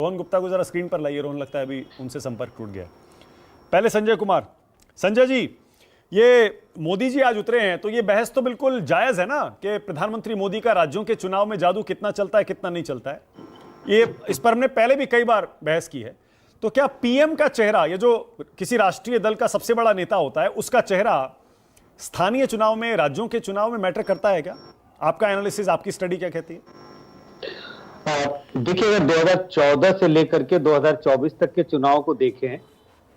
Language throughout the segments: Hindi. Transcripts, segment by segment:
रोहन गुप्ता को जरा स्क्रीन पर लाइए। रोहन, लगता है अभी उनसे संपर्क टूट गया। पहले संजय कुमार। संजय जी, ये मोदी जी आज उतरे हैं, तो ये बहस तो बिल्कुल जायज है ना कि प्रधानमंत्री मोदी का राज्यों के चुनाव में जादू कितना चलता है कितना नहीं चलता है। ये इस पर हमने पहले भी कई बार बहस की है। तो क्या पीएम का चेहरा, ये जो किसी राष्ट्रीय दल का सबसे बड़ा नेता होता है, उसका चेहरा स्थानीय चुनाव में, राज्यों के चुनाव में मैटर करता है क्या? आपका एनालिसिस, आपकी स्टडी क्या कहती है? देखिए, अगर 2014 से लेकर के 2024 तक के चुनाव को देखें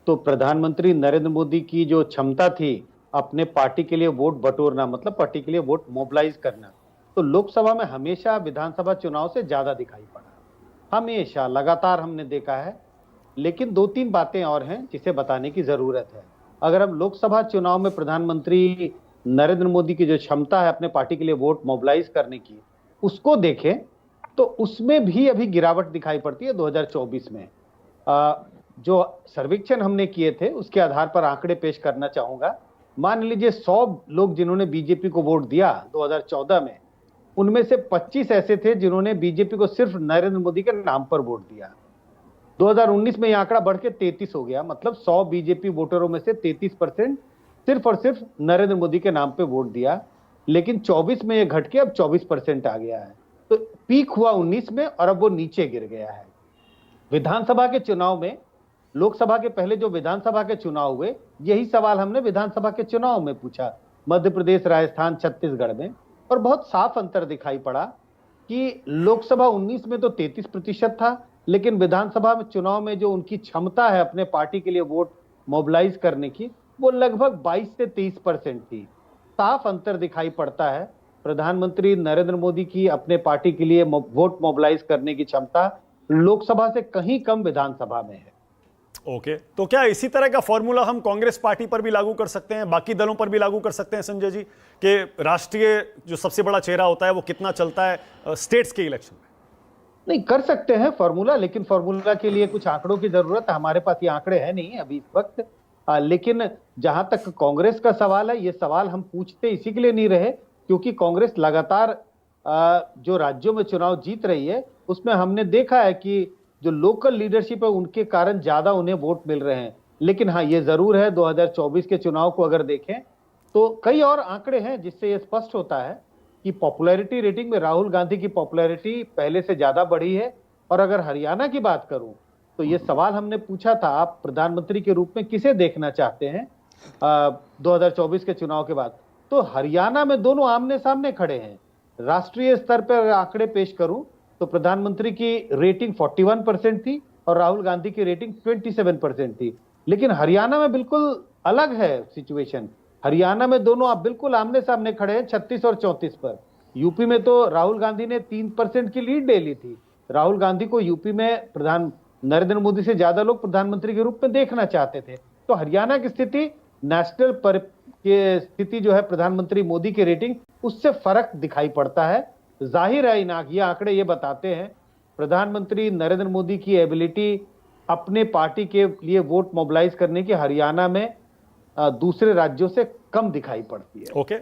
तो प्रधानमंत्री नरेंद्र मोदी की जो क्षमता थी अपने पार्टी के लिए वोट बटोरना, मतलब पार्टी के लिए वोट मोबिलाइज करना, तो लोकसभा में हमेशा विधानसभा चुनाव से ज्यादा दिखाई पड़ा। हमेशा लगातार हमने देखा है। लेकिन दो तीन बातें और हैं जिसे बताने की जरूरत है। अगर हम लोकसभा चुनाव में प्रधानमंत्री नरेंद्र मोदी की जो क्षमता है अपने पार्टी के लिए वोट मोबिलाइज करने की, उसको देखें तो उसमें भी अभी गिरावट दिखाई पड़ती है 2024 में। जो सर्वेक्षण हमने किए थे उसके आधार पर आंकड़े पेश करना चाहूंगा। मान लीजिए 100 लोग जिन्होंने बीजेपी को वोट दिया 2014 में, उनमें से 25 ऐसे थे जिन्होंने बीजेपी को सिर्फ नरेंद्र मोदी के नाम पर वोट दिया। 2019 में यह आंकड़ा बढ़ के 33 हो गया, मतलब 100 बीजेपी वोटरों में से 33% सिर्फ और सिर्फ नरेंद्र मोदी के नाम पे वोट दिया। लेकिन 24 में यह घट के अब 24% आ गया है। तो पीक हुआ 19 में और अब वो नीचे गिर गया है। विधानसभा के चुनाव में, लोकसभा के पहले जो विधानसभा के चुनाव हुए, यही सवाल हमने विधानसभा के चुनाव में पूछा, मध्य प्रदेश, राजस्थान, छत्तीसगढ़ में, और बहुत साफ अंतर दिखाई पड़ा कि लोकसभा 19 में तो 33% था, लेकिन विधानसभा में चुनाव में जो उनकी क्षमता है अपने पार्टी के लिए वोट मोबिलाइज करने की, वो लगभग 22 से 23% थी। साफ अंतर दिखाई पड़ता है। प्रधानमंत्री नरेंद्र मोदी की अपने पार्टी के लिए वोट मोबिलाइज करने की क्षमता लोकसभा से कहीं कम विधानसभा में है। ओके, तो क्या इसी तरह का फॉर्मूला हम कांग्रेस पार्टी पर भी लागू कर सकते हैं, बाकी दलों पर भी लागू कर सकते हैं संजय जी, कि राष्ट्रीय जो सबसे बड़ा चेहरा होता है वो कितना चलता है स्टेट्स के इलेक्शन में? नहीं, कर सकते हैं फॉर्मूला, लेकिन फॉर्मूला के लिए कुछ आंकड़ों की जरूरत है। हमारे पास ये आंकड़े हैं नहीं अभी इस वक्त। लेकिन जहां तक कांग्रेस का सवाल है, ये सवाल हम पूछते इसी के लिए नहीं रहे क्योंकि कांग्रेस लगातार जो राज्यों में चुनाव जीत रही है उसमें हमने देखा है कि जो लोकल लीडरशिप है उनके कारण ज्यादा उन्हें वोट मिल रहे हैं। लेकिन हाँ, ये जरूर है 2024 के चुनाव को अगर देखें तो कई और आंकड़े हैं जिससे ये स्पष्ट होता है कि पॉपुलैरिटी रेटिंग में राहुल गांधी की पॉपुलैरिटी पहले से ज्यादा बढ़ी है। और अगर हरियाणा की बात करूं तो ये सवाल हमने पूछा था, आप प्रधानमंत्री के रूप में किसे देखना चाहते हैं 2024 के चुनाव के बाद, तो हरियाणा में दोनों आमने सामने खड़े हैं। राष्ट्रीय स्तर पर आंकड़े पेश करूं तो प्रधानमंत्री की रेटिंग 41% थी और राहुल गांधी की रेटिंग 27% थी। लेकिन हरियाणा में बिल्कुल अलग है सिचुएशन। हरियाणा में दोनों आप बिल्कुल आमने सामने खड़े हैं 36 और 34 पर। यूपी में तो राहुल गांधी ने 3% की लीड ले ली थी। राहुल गांधी को यूपी में नरेंद्र मोदी से ज्यादा लोग प्रधानमंत्री के रूप में देखना चाहते थे। तो हरियाणा की स्थिति, नेशनल पर की स्थिति जो है प्रधानमंत्री मोदी की रेटिंग, उससे फर्क दिखाई पड़ता है। जाहिर है ये आंकड़े ये बताते हैं प्रधानमंत्री नरेंद्र मोदी की एबिलिटी अपने पार्टी के लिए वोट मोबिलाइज करने की हरियाणा में दूसरे राज्यों से कम दिखाई पड़ती है। ओके,